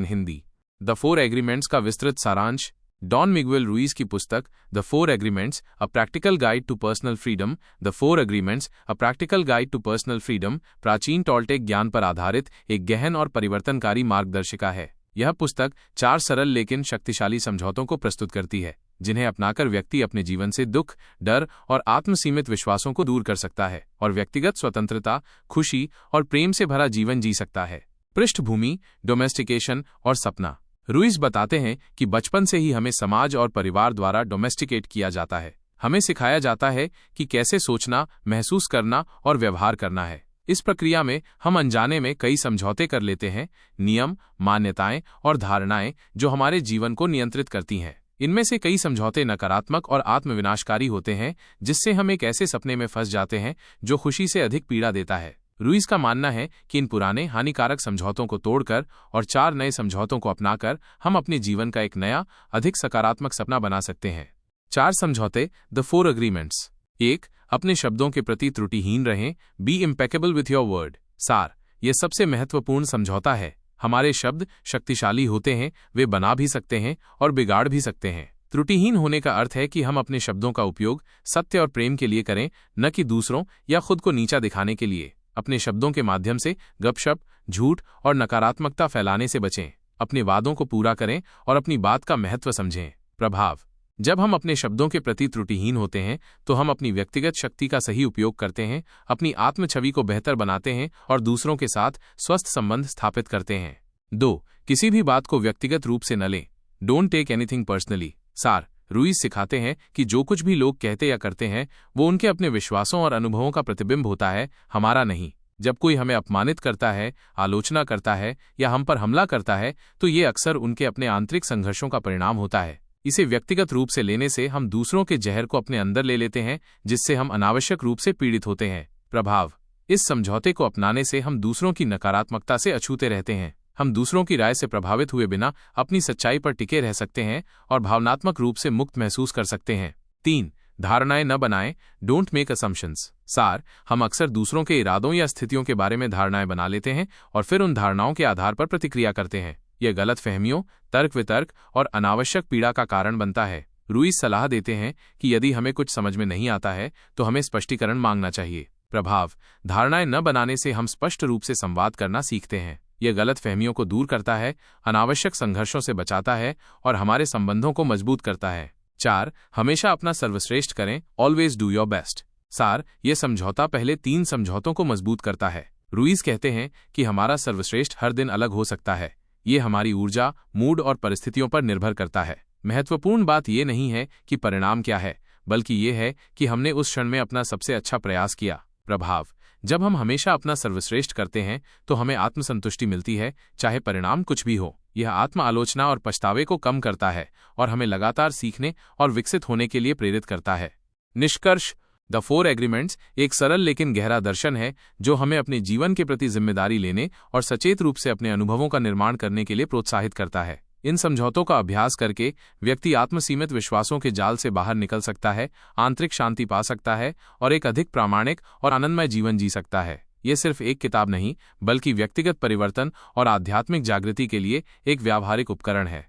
Ratna Hindi. The four agreements का विस्तृत सारांश। डॉन मिगुएल रुइस की पुस्तक the four agreements a practical guide to personal freedom. The four agreements a practical guide to personal freedom प्राचीन Toltec ज्ञान पर आधारित एक गहन और परिवर्तनकारी मार्गदर्शिका है। यह पुस्तक 4 सरल लेकिन शक्तिशाली समझौतों को प्रस्तुत करती है, जिन्हें अपनाकर व्यक्ति अपने जीवन से दुख, डर और आत्मसीमित विश्वासों को दूर कर सकता है और व्यक्तिगत स्वतंत्रता, खुशी और प्रेम से भरा जीवन जी सकता है। पृष्ठभूमि, डोमेस्टिकेशन और सपना। रुइस बताते हैं कि बचपन से ही हमें समाज और परिवार द्वारा डोमेस्टिकेट किया जाता है। हमें सिखाया जाता है कि कैसे सोचना, महसूस करना और व्यवहार करना है। इस प्रक्रिया में हम अनजाने में कई समझौते कर लेते हैं, नियम, मान्यताएं और धारणाएं जो हमारे जीवन को नियंत्रित करती हैं। इनमें से कई समझौते नकारात्मक और आत्मविनाशकारी होते हैं, जिससे हम एक ऐसे सपने में फंस जाते हैं जो खुशी से अधिक पीड़ा देता है। रुइस का मानना है कि इन पुराने हानिकारक समझौतों को तोड़कर और 4 नए समझौतों को अपनाकर हम अपने जीवन का एक नया, अधिक सकारात्मक सपना बना सकते हैं। 4 समझौते, द 4 एग्रीमेंट्स। 1. अपने शब्दों के प्रति त्रुटिहीन रहें। Be impeccable with your word. सार, यह सबसे महत्वपूर्ण समझौता है। हमारे शब्द शक्तिशाली होते हैं, वे बना भी सकते हैं और बिगाड़ भी सकते हैं। त्रुटिहीन होने का अर्थ है कि हम अपने शब्दों का उपयोग सत्य और प्रेम के लिए करें, न कि दूसरों या खुद को नीचा दिखाने के लिए। अपने शब्दों के माध्यम से गपशप, झूठ और नकारात्मकता फैलाने से बचें। अपने वादों को पूरा करें और अपनी बात का महत्व समझें। प्रभाव। जब हम अपने शब्दों के प्रति त्रुटिहीन होते हैं तो हम अपनी व्यक्तिगत शक्ति का सही उपयोग करते हैं, अपनी आत्म छवि को बेहतर बनाते हैं और दूसरों के साथ स्वस्थ संबंध स्थापित करते हैं। 2. किसी भी बात को व्यक्तिगत रूप से न लें। Don't take anything personally. सार, रुइस सिखाते हैं कि जो कुछ भी लोग कहते या करते हैं वो उनके अपने विश्वासों और अनुभवों का प्रतिबिंब होता है, हमारा नहीं। जब कोई हमें अपमानित करता है, आलोचना करता है या हम पर हमला करता है तो ये अक्सर उनके अपने आंतरिक संघर्षों का परिणाम होता है। इसे व्यक्तिगत रूप से लेने से हम दूसरों के जहर को अपने अंदर ले लेते हैं, जिससे हम अनावश्यक रूप से पीड़ित होते हैं। प्रभाव। इस समझौते को अपनाने से हम दूसरों की नकारात्मकता से अछूते रहते हैं। हम दूसरों की राय से प्रभावित हुए बिना अपनी सच्चाई पर टिके रह सकते हैं और भावनात्मक रूप से मुक्त महसूस कर सकते हैं। 3. धारणाएं न बनाएं। Don't make assumptions. सार, हम अक्सर दूसरों के इरादों या स्थितियों के बारे में धारणाएं बना लेते हैं और फिर उन धारणाओं के आधार पर प्रतिक्रिया करते हैं। यह गलत फहमियों, तर्क वितर्क और अनावश्यक पीड़ा का कारण बनता है। रुइस सलाह देते हैं कि यदि हमें कुछ समझ में नहीं आता है तो हमें स्पष्टीकरण मांगना चाहिए। प्रभाव। धारणाएं न बनाने से हम स्पष्ट रूप से संवाद करना सीखते हैं। यह गलत फहमियों को दूर करता है, अनावश्यक संघर्षों से बचाता है और हमारे संबंधों को मजबूत करता है। 4. हमेशा अपना सर्वश्रेष्ठ करें। Always do your best. सार, यह समझौता पहले 3 समझौतों को मजबूत करता है। रुइस कहते हैं कि हमारा सर्वश्रेष्ठ हर दिन अलग हो सकता है। ये हमारी ऊर्जा, मूड और परिस्थितियों पर निर्भर करता है। महत्वपूर्ण बात यह नहीं है कि परिणाम क्या है, बल्कि यह है कि हमने उस क्षण में अपना सबसे अच्छा प्रयास किया। प्रभाव। जब हम हमेशा अपना सर्वश्रेष्ठ करते हैं तो हमें आत्मसंतुष्टि मिलती है, चाहे परिणाम कुछ भी हो। यह आत्म आलोचना और पछतावे को कम करता है और हमें लगातार सीखने और विकसित होने के लिए प्रेरित करता है। निष्कर्ष। द 4 एग्रीमेंट्स एक सरल लेकिन गहरा दर्शन है जो हमें अपने जीवन के प्रति जिम्मेदारी लेने और सचेत रूप से अपने अनुभवों का निर्माण करने के लिए प्रोत्साहित करता है। इन समझौतों का अभ्यास करके व्यक्ति आत्मसीमित विश्वासों के जाल से बाहर निकल सकता है, आंतरिक शांति पा सकता है और एक अधिक प्रामाणिक और आनंदमय जीवन जी सकता है। ये सिर्फ एक किताब नहीं, बल्कि व्यक्तिगत परिवर्तन और आध्यात्मिक जागृति के लिए एक व्यावहारिक उपकरण है।